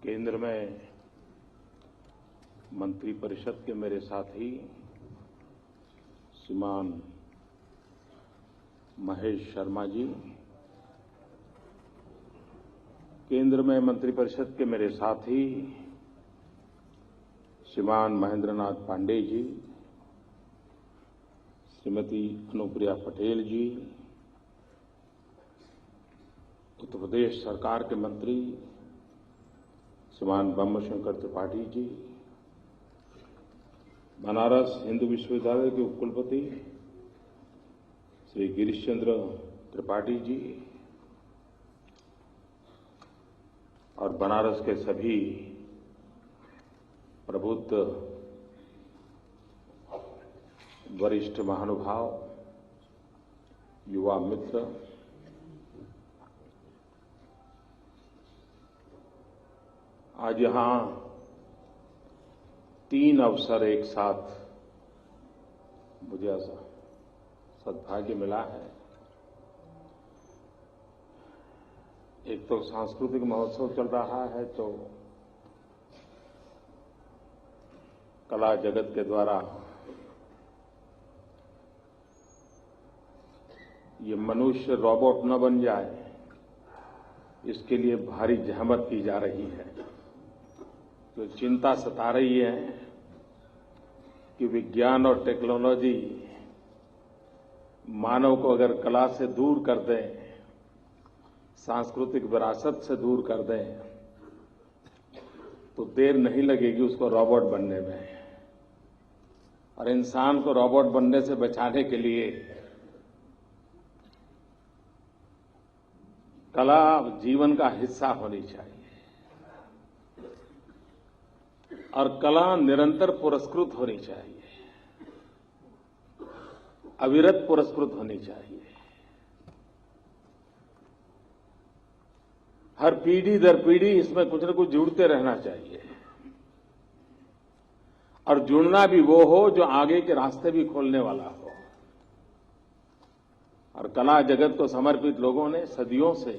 केंद्र में मंत्रिपरिषद के मेरे साथी श्रीमान महेश शर्मा जी, केंद्र में मंत्रिपरिषद के मेरे साथी श्रीमान महेंद्रनाथ पांडेय जी, श्रीमती अनुप्रिया पटेल जी, उत्तर प्रदेश सरकार के मंत्री श्रीमान ब्रह्मशंकर त्रिपाठी जी, बनारस हिंदू विश्वविद्यालय के उपकुलपति श्री गिरीश चंद्र त्रिपाठी जी और बनारस के सभी प्रबुद्ध वरिष्ठ महानुभाव, युवा मित्र, आज यहां 3 अवसर एक साथ मुझे ऐसा सद्भाग्य मिला है। एक तो सांस्कृतिक महोत्सव चल रहा है, तो कला जगत के द्वारा ये मनुष्य रोबोट न बन जाए, इसके लिए भारी जहमत की जा रही है। तो चिंता सता रही है कि विज्ञान और टेक्नोलॉजी मानव को अगर कला से दूर कर दें, सांस्कृतिक विरासत से दूर कर दें, तो देर नहीं लगेगी उसको रोबोट बनने में। और इंसान को रोबोट बनने से बचाने के लिए कला जीवन का हिस्सा होनी चाहिए और कला निरंतर पुरस्कृत होनी चाहिए, अविरत पुरस्कृत होनी चाहिए। हर पीढ़ी दर पीढ़ी इसमें कुछ न कुछ जुड़ते रहना चाहिए और जुड़ना भी वो हो जो आगे के रास्ते भी खोलने वाला हो। और कला जगत को समर्पित लोगों ने सदियों से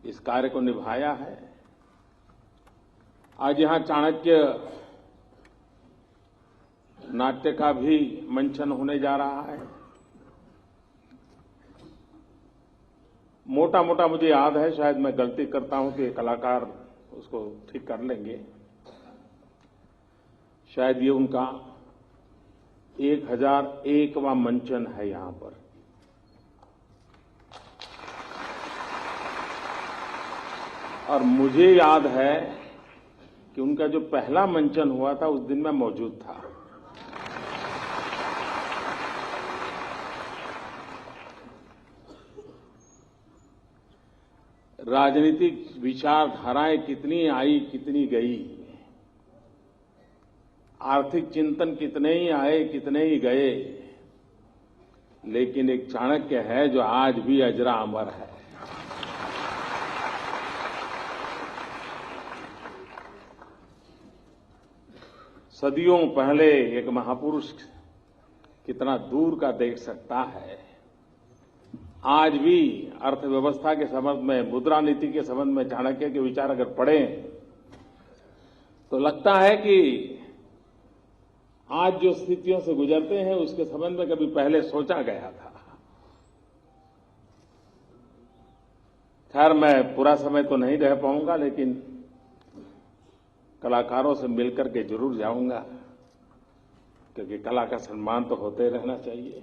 इस कार्य को निभाया है। आज यहां चाणक्य नाट्य का भी मंचन होने जा रहा है। मोटा मोटा मुझे याद है, शायद मैं गलती करता हूं कि कलाकार उसको ठीक कर लेंगे। शायद ये उनका 1001वां मंचन है यहां पर। और मुझे याद है कि उनका जो पहला मंचन हुआ था उस दिन मैं मौजूद था। राजनीतिक विचारधाराएं कितनी आई कितनी गई, आर्थिक चिंतन कितने ही आए कितने ही गए, लेकिन एक चाणक्य है जो आज भी अजरा अमर है। सदियों पहले एक महापुरुष कितना दूर का देख सकता है। आज भी अर्थव्यवस्था के संबंध में, मुद्रा नीति के संबंध में चाणक्य के विचार अगर पढ़ें तो लगता है कि आज जो स्थितियों से गुजरते हैं उसके संबंध में कभी पहले सोचा गया था। खैर, मैं पूरा समय तो नहीं रह पाऊंगा, लेकिन कलाकारों से मिलकर के जरूर जाऊंगा, क्योंकि कला का सम्मान तो होते रहना चाहिए।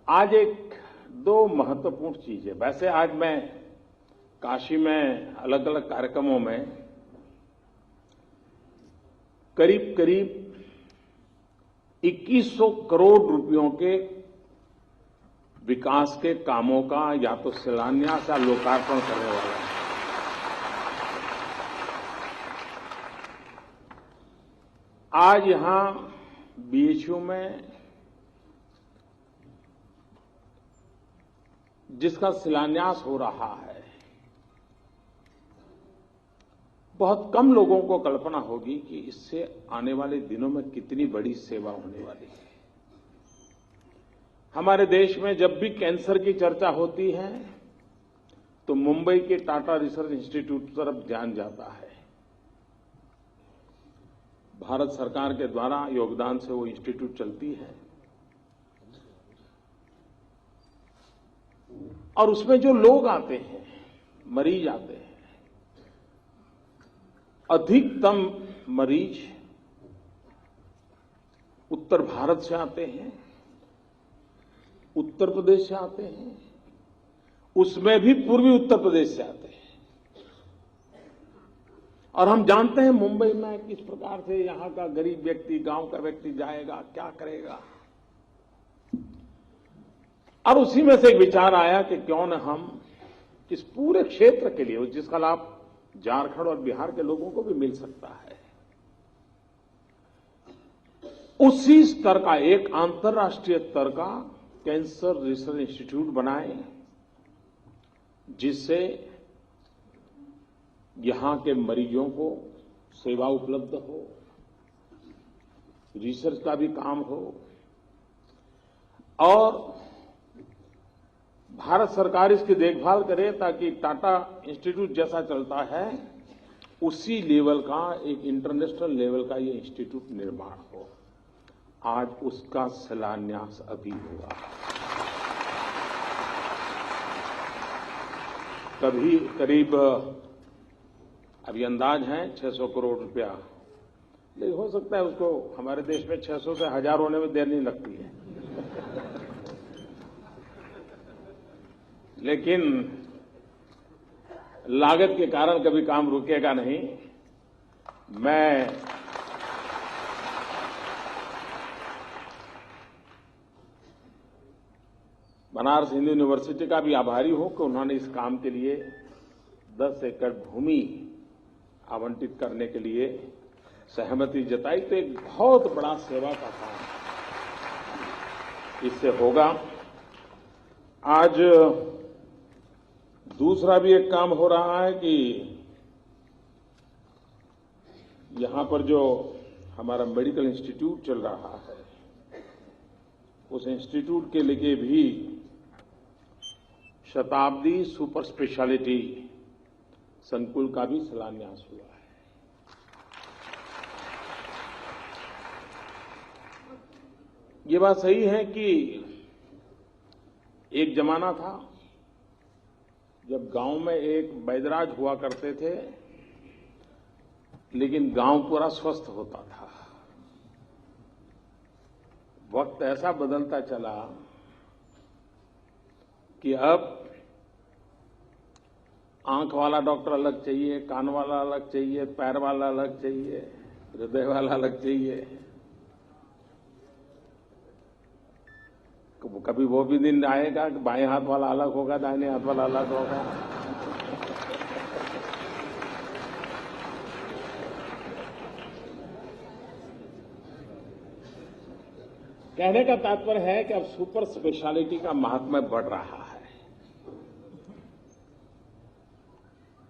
आज एक 2 महत्वपूर्ण चीजें, वैसे आज मैं काशी में अलग अलग कार्यक्रमों में करीब करीब 2100 करोड़ रुपयों के विकास के कामों का या तो शिलान्यास या लोकार्पण करने वाला है। आज यहां बीएचयू में जिसका शिलान्यास हो रहा है, बहुत कम लोगों को कल्पना होगी कि इससे आने वाले दिनों में कितनी बड़ी सेवा होने वाली है। हमारे देश में जब भी कैंसर की चर्चा होती है तो मुंबई के टाटा रिसर्च इंस्टीट्यूट की तरफ ध्यान जाता है। भारत सरकार के द्वारा योगदान से वो इंस्टीट्यूट चलती है और उसमें जो लोग आते हैं, मरीज आते हैं, अधिकतम मरीज उत्तर भारत से आते हैं, उत्तर प्रदेश से आते हैं, उसमें भी पूर्वी उत्तर प्रदेश से आते हैं। और हम जानते हैं मुंबई में किस प्रकार से यहां का गरीब व्यक्ति, गांव का व्यक्ति जाएगा, क्या करेगा। और उसी में से एक विचार आया कि क्यों न हम इस पूरे क्षेत्र के लिए, जिसका लाभ झारखंड और बिहार के लोगों को भी मिल सकता है, उसी स्तर का एक अंतर्राष्ट्रीय स्तर का कैंसर रिसर्च इंस्टीट्यूट बनाएं, जिससे यहां के मरीजों को सेवा उपलब्ध हो, रिसर्च का भी काम हो और भारत सरकार इसकी देखभाल करे, ताकि टाटा इंस्टीट्यूट जैसा चलता है उसी लेवल का एक इंटरनेशनल लेवल का ये इंस्टीट्यूट निर्माण हो। आज उसका शिलान्यास अभी हुआ। कभी करीब अभी अंदाज है 600 करोड़ रुपया, लेकिन हो सकता है उसको हमारे देश में 600 से 1000 होने में देर नहीं लगती है। लेकिन लागत के कारण कभी काम रुकेगा नहीं। मैं बनारस हिंदू यूनिवर्सिटी का भी आभारी हूं कि उन्होंने इस काम के लिए 10 एकड़ भूमि आवंटित करने के लिए सहमति जताई। तो एक बहुत बड़ा सेवा का काम इससे होगा। आज दूसरा भी एक काम हो रहा है कि यहां पर जो हमारा मेडिकल इंस्टीट्यूट चल रहा है, उस इंस्टीट्यूट के लिए भी शताब्दी सुपर स्पेशलिटी संकुल का भी शिलान्यास हुआ है। ये बात सही है कि एक जमाना था जब गांव में एक वैद्यराज हुआ करते थे, लेकिन गांव पूरा स्वस्थ होता था। वक्त ऐसा बदलता चला कि अब आंख वाला डॉक्टर अलग चाहिए, कान वाला अलग चाहिए, पैर वाला अलग चाहिए, हृदय वाला अलग चाहिए। कभी वो भी दिन आएगा कि बाएं हाथ वाला अलग होगा, दाहिने हाथ वाला अलग होगा। कहने का तात्पर्य है कि अब सुपर स्पेशलिटी का महात्म्य बढ़ रहा है।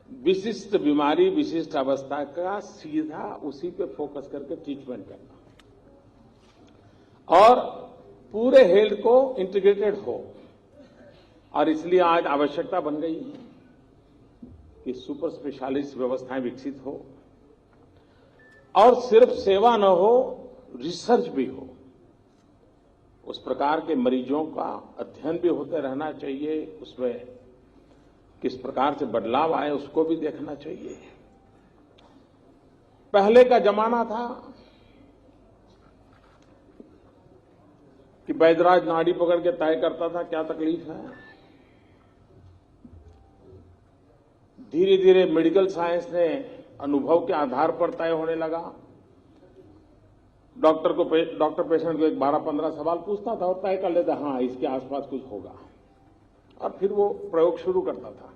विशिष्ट बीमारी, विशिष्ट अवस्था का सीधा उसी पे फोकस करके ट्रीटमेंट करना और पूरे हेल्थ को इंटीग्रेटेड हो। और इसलिए आज आवश्यकता बन गई है कि सुपर स्पेशलिस्ट व्यवस्थाएं विकसित हो और सिर्फ सेवा न हो, रिसर्च भी हो। उस प्रकार के मरीजों का अध्ययन भी होते रहना चाहिए, उसमें किस प्रकार से बदलाव आए उसको भी देखना चाहिए। पहले का जमाना था कि वैद्यराज नाड़ी पकड़ के तय करता था क्या तकलीफ है। धीरे धीरे मेडिकल साइंस ने अनुभव के आधार पर तय होने लगा। डॉक्टर पेशेंट को एक 12-15 सवाल पूछता था और तय कर लेता, हाँ इसके आसपास कुछ होगा, और फिर वो प्रयोग शुरू करता था।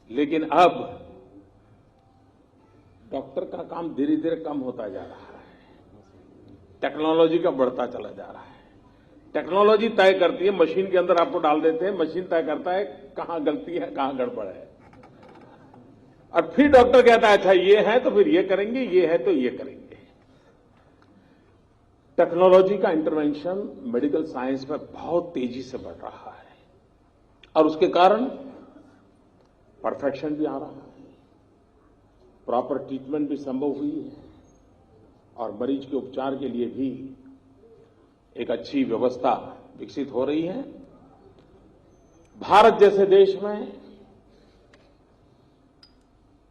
लेकिन अब डॉक्टर का काम धीरे धीरे कम होता जा रहा है, टेक्नोलॉजी का बढ़ता चला जा रहा है। टेक्नोलॉजी तय करती है, मशीन के अंदर आपको डाल देते हैं, मशीन तय करता है कहां गलती है, कहां गड़बड़ है, और फिर डॉक्टर कहता है अच्छा ये है तो फिर ये करेंगे, ये है तो ये करेंगे। टेक्नोलॉजी का इंटरवेंशन मेडिकल साइंस में बहुत तेजी से बढ़ रहा है और उसके कारण परफेक्शन भी आ रहा है, प्रॉपर ट्रीटमेंट भी संभव हुई है और मरीज के उपचार के लिए भी एक अच्छी व्यवस्था विकसित हो रही है। भारत जैसे देश में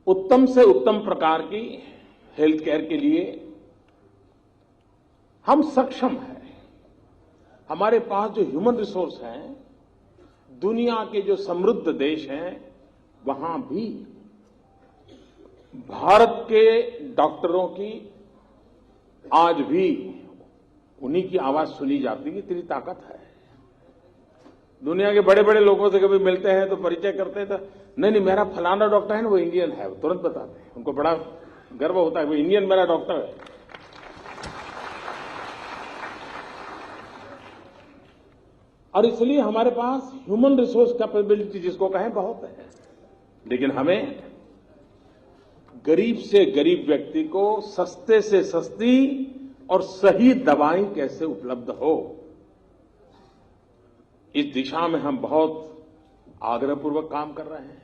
उत्तम से उत्तम प्रकार की हेल्थ केयर के लिए हम सक्षम हैं। हमारे पास जो ह्यूमन रिसोर्स हैं, दुनिया के जो समृद्ध देश हैं, वहां भी भारत के डॉक्टरों की आज भी उन्हीं की आवाज सुनी जाती है, इतनी ताकत है। दुनिया के बड़े बड़े लोगों से कभी मिलते हैं तो परिचय करते हैं तो नहीं मेरा फलाना डॉक्टर है ना, वो इंडियन है, वो तुरंत बताते हैं। उनको बड़ा गर्व होता है वो इंडियन मेरा डॉक्टर है। और इसलिए हमारे पास ह्यूमन रिसोर्स कैपेबिलिटी जिसको कहें बहुत है, लेकिन हमें गरीब से गरीब व्यक्ति को सस्ते से सस्ती और सही दवाएं कैसे उपलब्ध हो, इस दिशा में हम बहुत आग्रहपूर्वक काम कर रहे हैं।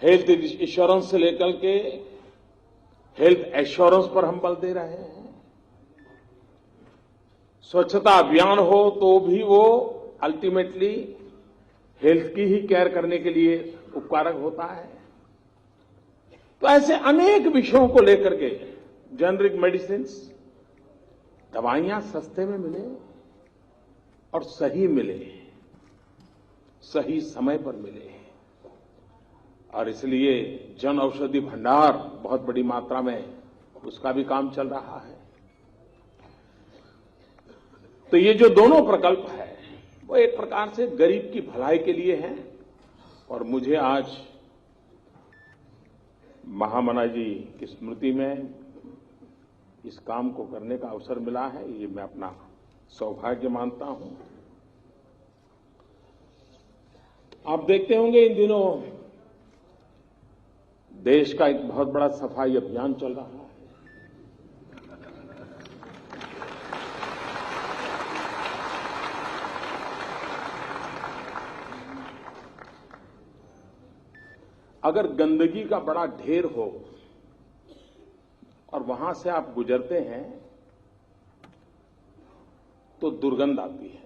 हेल्थ इंश्योरेंस से लेकर के हेल्थ एश्योरेंस पर हम बल दे रहे हैं। स्वच्छता अभियान हो तो भी वो अल्टीमेटली हेल्थ की ही केयर करने के लिए उपकारक होता है। तो ऐसे अनेक विषयों को लेकर के जेनरिक मेडिसिन, दवाइयां सस्ते में मिले और सही मिले, सही समय पर मिले, और इसलिए जन औषधि भंडार बहुत बड़ी मात्रा में उसका भी काम चल रहा है। तो ये जो दोनों प्रकल्प है वो एक प्रकार से गरीब की भलाई के लिए हैं और मुझे आज महामना जी की स्मृति में इस काम को करने का अवसर मिला है, ये मैं अपना सौभाग्य मानता हूं। आप देखते होंगे इन दिनों देश का एक बहुत बड़ा सफाई अभियान चल रहा है। अगर गंदगी का बड़ा ढेर हो और वहां से आप गुजरते हैं तो दुर्गंध आती है।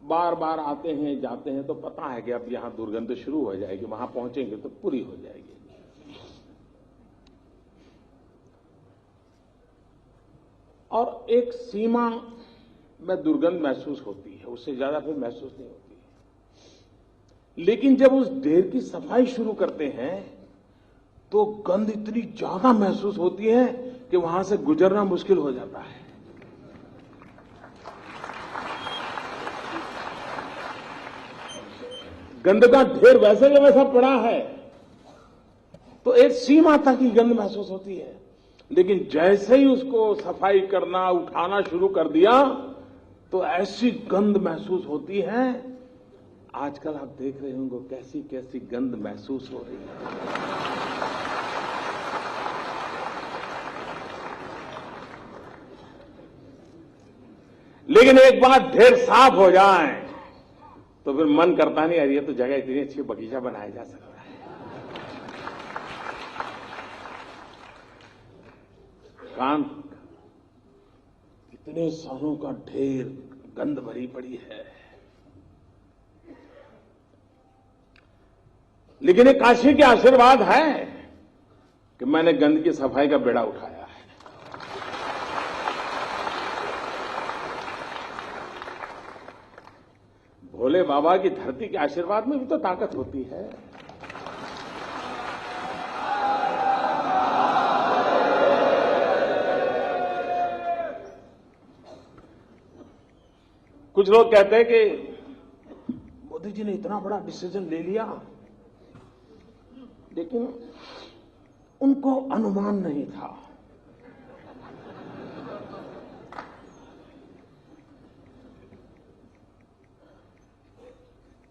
बार बार आते हैं जाते हैं तो पता है कि अब यहां दुर्गंध शुरू हो जाएगी, वहां पहुंचेंगे तो पूरी हो जाएगी। और एक सीमा में दुर्गंध महसूस होती है, उससे ज्यादा फिर महसूस नहीं होती। लेकिन जब उस ढेर की सफाई शुरू करते हैं तो गंध इतनी ज्यादा महसूस होती है कि वहां से गुजरना मुश्किल हो जाता है। गंद का ढेर वैसे का वैसा पड़ा है तो एक सीमा तक ही गंध महसूस होती है, लेकिन जैसे ही उसको सफाई करना उठाना शुरू कर दिया तो ऐसी गंध महसूस होती है। आजकल आप देख रहे होंगे कैसी कैसी गंध महसूस हो रही है। लेकिन एक बार ढेर साफ हो जाए तो फिर मन करता नहीं, यार ये तो जगह इतनी अच्छी बगीचा बनाया जा सकता है। कान इतने सालों का ढेर गंध भरी पड़ी है, लेकिन एक काशी के आशीर्वाद है कि मैंने गंद की सफाई का बेड़ा उठाया है। भोले बाबा की धरती के आशीर्वाद में भी तो ताकत होती है। कुछ लोग कहते हैं कि मोदी जी ने इतना बड़ा डिसीजन ले लिया, लेकिन उनको अनुमान नहीं था।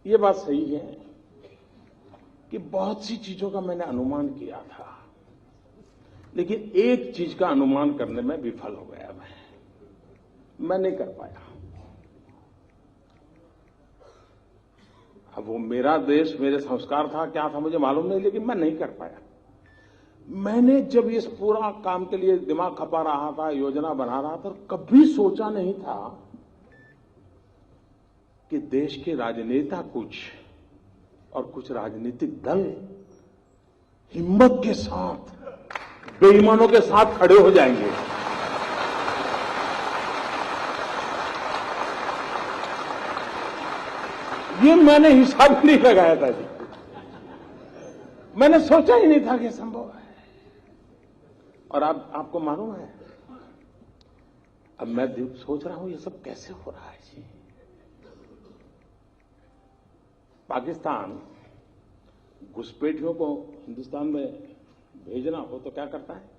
ये बात सही है कि बहुत सी चीजों का मैंने अनुमान किया था, लेकिन एक चीज का अनुमान करने में विफल हो गया मैं नहीं कर पाया। अब वो मेरा देश, मेरे संस्कार था, क्या था मुझे मालूम नहीं, लेकिन मैं नहीं कर पाया। मैंने जब इस पूरा काम के लिए दिमाग खपा रहा था, योजना बना रहा था, कभी सोचा नहीं था कि देश के राजनेता कुछ और कुछ राजनीतिक दल हिम्मत के साथ बेईमानों के साथ खड़े हो जाएंगे। ये मैंने हिसाब नहीं लगाया था जी, मैंने सोचा ही नहीं था कि संभव है। और आपको मालूम है, अब मैं सोच रहा हूं ये सब कैसे हो रहा है जी। पाकिस्तान घुसपैठियों को हिंदुस्तान में भेजना हो तो क्या करता है,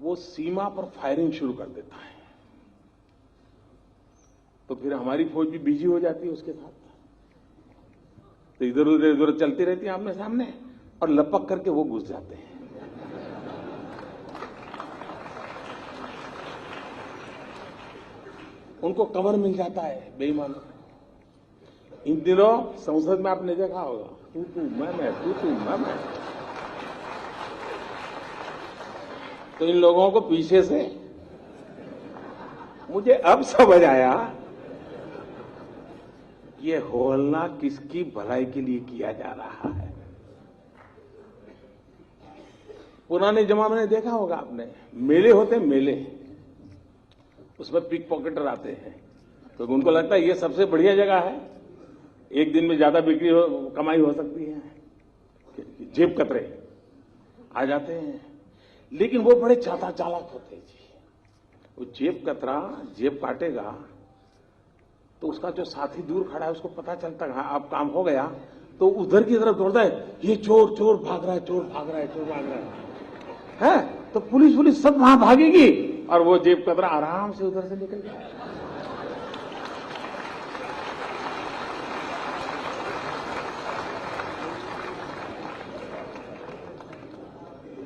वो सीमा पर फायरिंग शुरू कर देता है, तो फिर हमारी फौज भी बिजी हो जाती है उसके साथ, तो इधर उधर चलती रहती है आमने सामने, और लपक करके वो घुस जाते हैं। उनको कवर मिल जाता है बेईमानों। इन दिनों संसद में आपने देखा होगा, तू मैं, तू मैं। तो इन लोगों को पीछे से, मुझे अब समझ आया ये होलना किसकी भलाई के लिए किया जा रहा है। पुराने जमाने में देखा होगा आपने, मेले होते मेले, उसमें पिक पॉकेटर आते हैं, तो उनको लगता है ये सबसे बढ़िया जगह है, एक दिन में ज्यादा बिक्री कमाई हो सकती है, जेब कतरे आ जाते हैं। लेकिन वो बड़े चालाक होते हैं जी। वो जेब कतरा जेब काटेगा तो उसका जो साथी दूर खड़ा है उसको पता चलता है अब काम हो गया, तो उधर की तरफ दौड़ता है, ये चोर भाग रहा है, चोर भाग रहा है, तो पुलिस सब वहां भागेगी और वो जेब कतरा आराम से उधर से निकल जाएगा।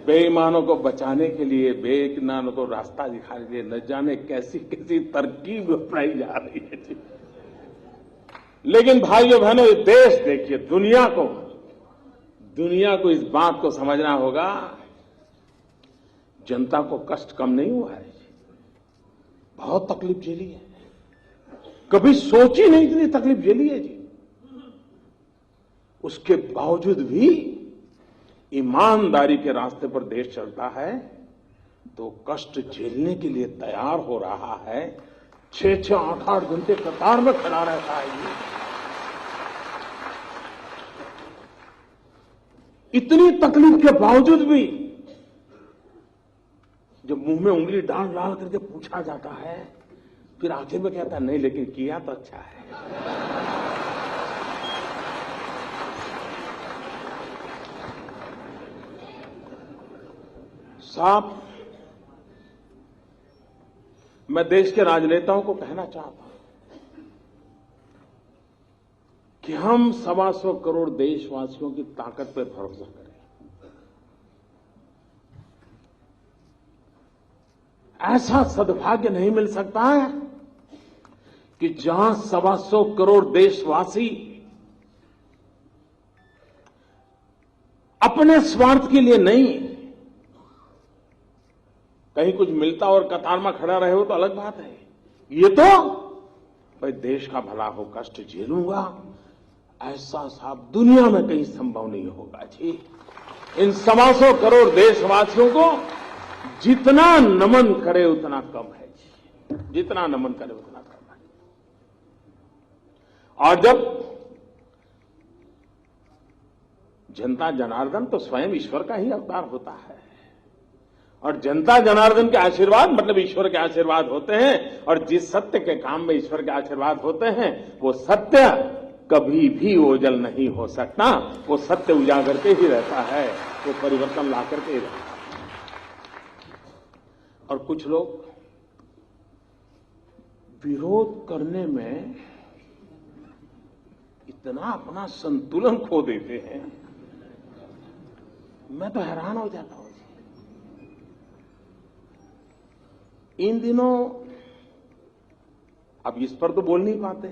बेईमानों को बचाने के लिए, बेईमानों को रास्ता दिखाने के लिए न जाने कैसी कैसी तरकीब अपनाई जा रही है। लेकिन भाइयों बहनों, ये देश देखिए, दुनिया को इस बात को समझना होगा, जनता को कष्ट कम नहीं हुआ है, बहुत तकलीफ झेली है, कभी सोची नहीं इतनी तकलीफ झेली है जी। उसके बावजूद भी ईमानदारी के रास्ते पर देश चलता है, तो कष्ट झेलने के लिए तैयार हो रहा है, 6-6, 8-8 घंटे कतार में खड़ा रहता है। इतनी तकलीफ के बावजूद भी जब मुंह में उंगली डाल करके पूछा जाता है, फिर आखिर में कहता है नहीं, लेकिन किया तो अच्छा है। साहब, मैं देश के राजनेताओं को कहना चाहता हूं कि हम 125 करोड़ देशवासियों की ताकत पर भरोसा करें। ऐसा सद्भाग्य नहीं मिल सकता है कि जहां 125 करोड़ देशवासी अपने स्वार्थ के लिए नहीं, कहीं कुछ मिलता और कतार में खड़ा रहे हो तो अलग बात है, ये तो भाई देश का भला हो, कष्ट झेलूंगा, ऐसा साहब दुनिया में कहीं संभव नहीं होगा जी। इन 125 करोड़ देशवासियों को जितना नमन करे उतना कम है जी, जितना नमन करे उतना कम है। और जब जनता जनार्दन तो स्वयं ईश्वर का ही अवतार होता है, और जनता जनार्दन के आशीर्वाद मतलब ईश्वर के आशीर्वाद होते हैं, और जिस सत्य के काम में ईश्वर के आशीर्वाद होते हैं वो सत्य कभी भी ओझल नहीं हो सकता, वो सत्य उजागर के ही रहता है, वो परिवर्तन ला करके ही रहता है। और कुछ लोग विरोध करने में इतना अपना संतुलन खो देते हैं, मैं तो हैरान हो जाता हूं। इन दिनों अब इस पर तो बोल नहीं पाते,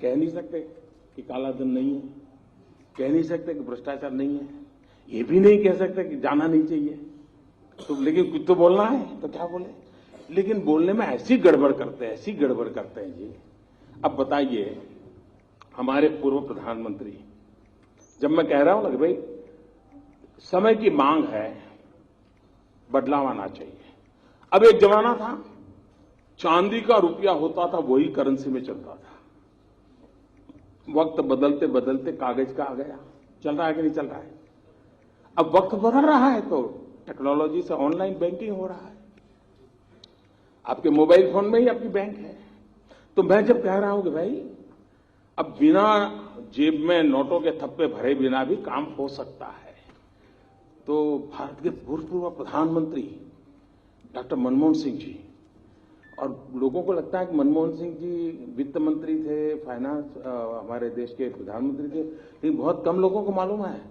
कह नहीं सकते कि काला धन नहीं है, कह नहीं सकते कि भ्रष्टाचार नहीं है, ये भी नहीं कह सकते कि जाना नहीं चाहिए, तो लेकिन कुछ तो बोलना है, तो क्या बोले। लेकिन बोलने में ऐसी गड़बड़ करते हैं जी। अब बताइए, हमारे पूर्व प्रधानमंत्री, जब मैं कह रहा हूं ना कि भाई समय की मांग है, बदलाव आना चाहिए। अब एक जमाना था, चांदी का रुपया होता था, वही करेंसी में चलता था। वक्त बदलते बदलते कागज का आ गया, चल रहा है कि नहीं चल रहा है। अब वक्त बदल रहा है तो टेक्नोलॉजी से ऑनलाइन बैंकिंग हो रहा है, आपके मोबाइल फोन में ही आपकी बैंक है। तो मैं जब कह रहा हूं कि भाई अब बिना जेब में नोटों के थप्पे भरे बिना भी काम हो सकता है, तो भारत के भूतपूर्व प्रधानमंत्री डॉक्टर मनमोहन सिंह जी, और लोगों को लगता है कि मनमोहन सिंह जी वित्त मंत्री थे, फाइनेंस हमारे देश के प्रधानमंत्री थे, लेकिन बहुत कम लोगों को मालूम है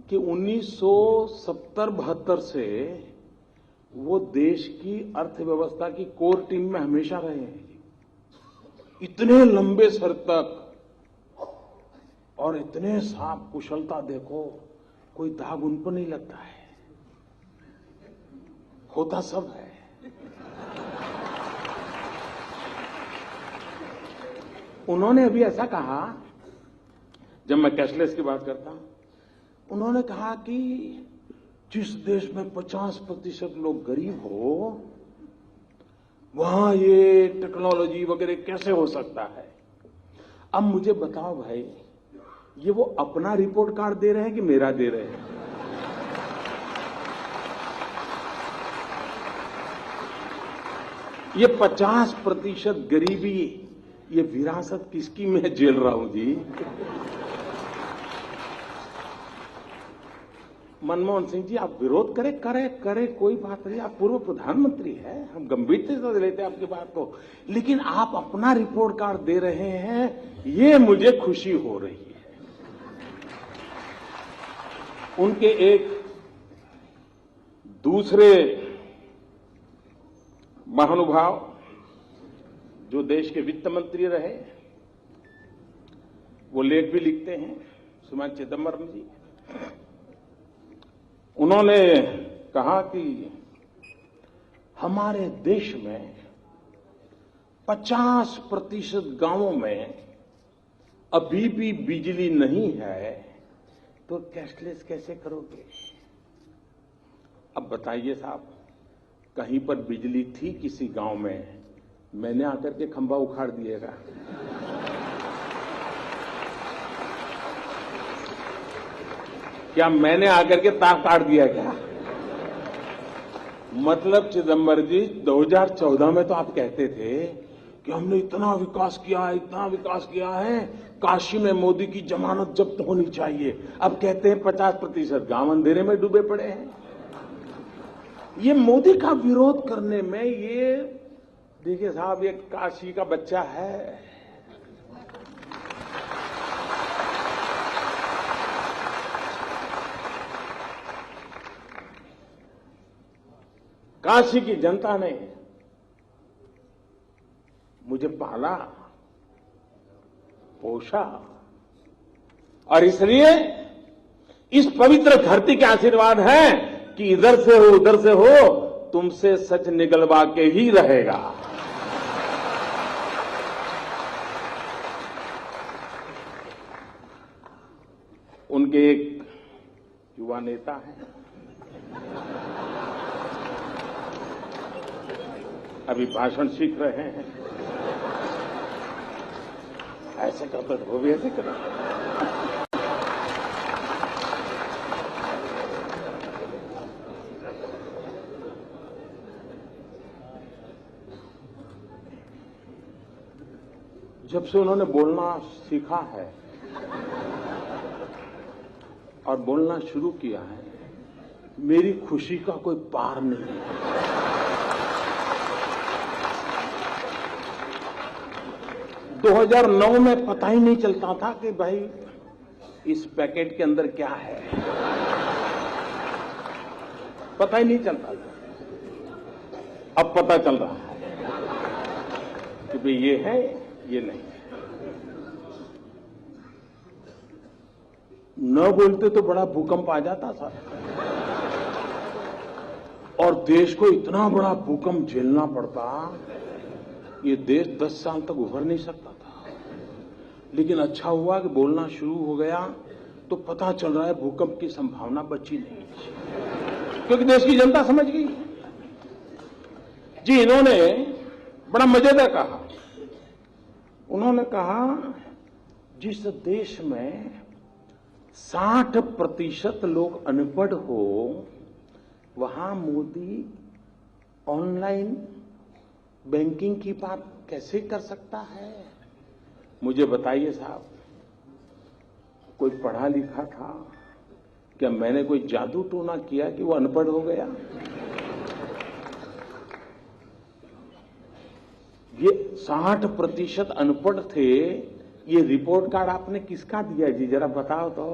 कि 1970-72 से वो देश की अर्थव्यवस्था की कोर टीम में हमेशा रहे हैं। इतने लंबे सर तक और इतने साफ कुशलता, देखो कोई दाग उन पर नहीं लगता है, होता सब है। उन्होंने अभी ऐसा कहा, जब मैं कैशलेस की बात करता हूं, उन्होंने कहा कि जिस देश में 50% लोग गरीब हो, वहां ये टेक्नोलॉजी वगैरह कैसे हो सकता है। अब मुझे बताओ भाई, ये वो अपना रिपोर्ट कार्ड दे रहे हैं कि मेरा दे रहे हैं। ये 50% गरीबी, ये विरासत किसकी मैं झेल रहा हूं जी। मनमोहन सिंह जी, आप विरोध करे कोई बात नहीं, आप पूर्व प्रधानमंत्री हैं, हम गंभीरता से लेते हैं आपकी बात को, लेकिन आप अपना रिपोर्ट कार्ड दे रहे हैं, ये मुझे खुशी हो रही है। उनके एक दूसरे महानुभाव जो देश के वित्त मंत्री रहे, वो लेख भी लिखते हैं, सुमन चिदम्बरम जी। उन्होंने कहा कि हमारे देश में 50% गांवों में अभी भी बिजली नहीं है, तो कैशलेस कैसे करोगे। अब बताइए साहब, कहीं पर बिजली थी किसी गांव में, मैंने आकर के खंभा उखाड़ दिएगा। क्या मैंने आकर के तार काट दिया क्या। मतलब चिदम्बरम जी, 2014 में तो आप कहते थे कि हमने इतना विकास किया है, काशी में मोदी की जमानत जब्त होनी चाहिए। अब कहते हैं 50% गांव अंधेरे में डूबे पड़े हैं। ये मोदी का विरोध करने में, ये देखिए साहब, ये काशी का बच्चा है। काशी की जनता ने मुझे पाला, पोषा, और इसलिए इस पवित्र धरती के आशीर्वाद है कि इधर से हो उधर से हो, तुमसे सच निकलवा के ही रहेगा। उनके एक युवा नेता हैं, अभी भाषण सीख रहे हैं, ऐसे करते वो भी ऐसे करें। जब से उन्होंने बोलना सीखा है और बोलना शुरू किया है, मेरी खुशी का कोई पार नहीं है। 2009 में पता ही नहीं चलता था कि भाई इस पैकेट के अंदर क्या है, पता ही नहीं चलता था। अब पता चल रहा है कि भाई ये है, ये नहीं है। न बोलते तो बड़ा भूकंप आ जाता था और देश को इतना बड़ा भूकंप झेलना पड़ता, ये देश 10 साल तक उभर नहीं सकता था। लेकिन अच्छा हुआ कि बोलना शुरू हो गया तो पता चल रहा है भूकंप की संभावना बची नहीं, क्योंकि देश की जनता समझ गई। जी, इन्होंने बड़ा मजेदार कहा। उन्होंने कहा जिस देश में 60% लोग अनपढ़ हो, वहां मोदी ऑनलाइन बैंकिंग की बात कैसे कर सकता है? मुझे बताइए साहब, कोई पढ़ा लिखा था क्या? मैंने कोई जादू टोना किया कि वो अनपढ़ हो गया? ये 60% अनपढ़ थे। ये रिपोर्ट कार्ड आपने किसका दिया जी, जरा बताओ तो।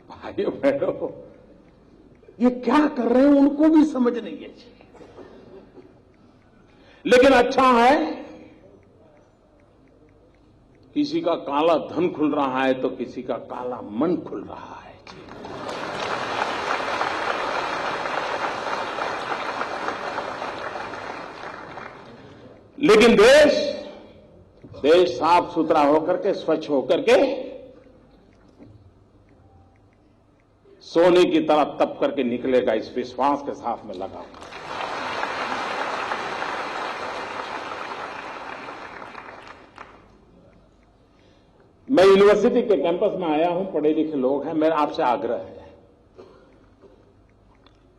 भाइयों बहनों, ये क्या कर रहे हैं उनको भी समझ नहीं है जी। लेकिन अच्छा है, किसी का काला धन खुल रहा है तो किसी का काला मन खुल रहा है जी। लेकिन देश साफ सुथरा होकर के, स्वच्छ होकर के, सोने की तरह तप करके निकलेगा, इस विश्वास के साथ में लगा। मैं यूनिवर्सिटी के कैंपस में आया हूं, पढ़े लिखे लोग हैं। मेरा आपसे आग्रह है,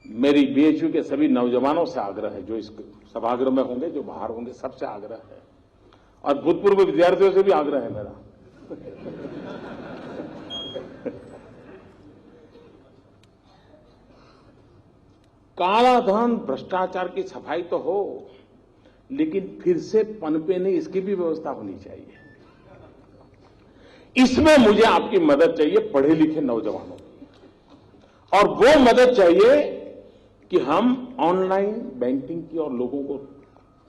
मेरी बीएचयू के सभी नौजवानों से आग्रह है, जो इस सभागृह में होंगे, जो बाहर होंगे, सबसे आग्रह है, और भूतपूर्व विद्यार्थियों से भी आग्रह है मेरा। काला धन, भ्रष्टाचार की सफाई तो हो, लेकिन फिर से पनपे नहीं, इसकी भी व्यवस्था होनी चाहिए। इसमें मुझे आपकी मदद चाहिए, पढ़े लिखे नौजवानों की, और वो मदद चाहिए कि हम ऑनलाइन बैंकिंग की और लोगों को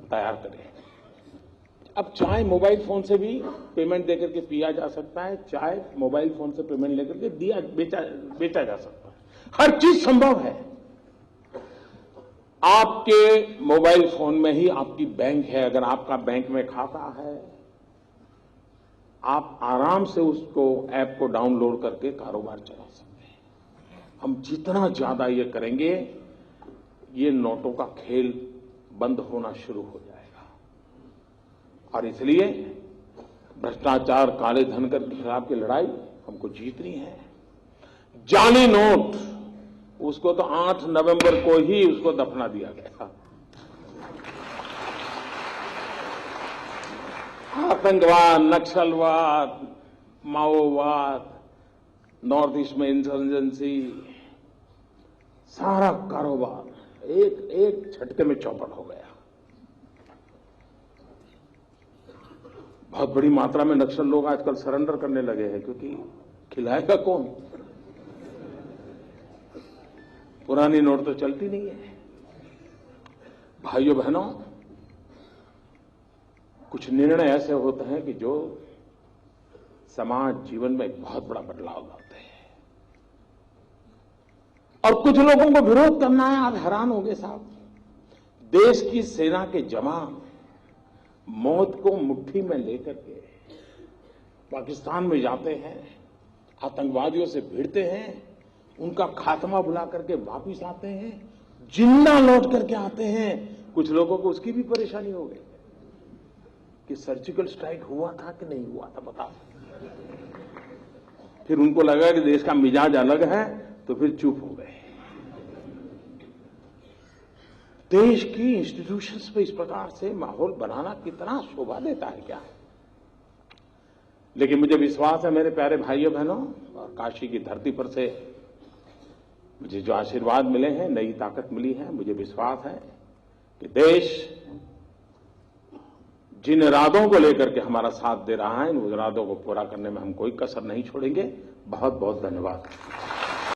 तैयार करें। अब चाय मोबाइल फोन से भी पेमेंट देकर के पिया जा सकता है, चाय मोबाइल फोन से पेमेंट लेकर के बेचा जा सकता है, हर चीज संभव है। आपके मोबाइल फोन में ही आपकी बैंक है। अगर आपका बैंक में खाता है, आप आराम से उसको ऐप को डाउनलोड करके कारोबार चला सकते हैं। हम जितना ज्यादा ये करेंगे, ये नोटों का खेल बंद होना शुरू हो जाएगा। और इसलिए भ्रष्टाचार, काले धन के खिलाफ की लड़ाई हमको जीतनी है। जाली नोट, उसको तो 8 नवंबर को ही उसको दफना दिया गया। आतंकवाद, नक्सलवाद, माओवाद, नॉर्थ ईस्ट में इंसर्जेंसी, सारा कारोबार एक झटके में चौपट हो गया। बहुत बड़ी मात्रा में नक्सल लोग आजकल सरेंडर करने लगे हैं, क्योंकि खिलाएगा कौन? पुरानी नोट तो चलती नहीं है। भाइयों बहनों, कुछ निर्णय ऐसे होते हैं कि जो समाज जीवन में एक बहुत बड़ा बदलाव लाते हैं, और कुछ लोगों को विरोध करना है। आप हैरान होंगे साहब, देश की सेना के जवान मौत को मुट्ठी में लेकर के पाकिस्तान में जाते हैं, आतंकवादियों से भिड़ते हैं, उनका खात्मा बुला करके वापिस आते हैं, जिंदा लौट करके आते हैं। कुछ लोगों को उसकी भी परेशानी हो गई कि सर्जिकल स्ट्राइक हुआ था कि नहीं हुआ था, बताओ। फिर उनको लगा कि देश का मिजाज अलग है, तो फिर चुप हो गए। देश की इंस्टीट्यूशंस पे इस प्रकार से माहौल बनाना कितना शोभा देता है क्या? लेकिन मुझे विश्वास है मेरे प्यारे भाइयों बहनों, और काशी की धरती पर से मुझे जो आशीर्वाद मिले हैं, नई ताकत मिली है, मुझे विश्वास है कि देश जिन इरादों को लेकर के हमारा साथ दे रहा है, उन इरादों को पूरा करने में हम कोई कसर नहीं छोड़ेंगे। बहुत बहुत धन्यवाद।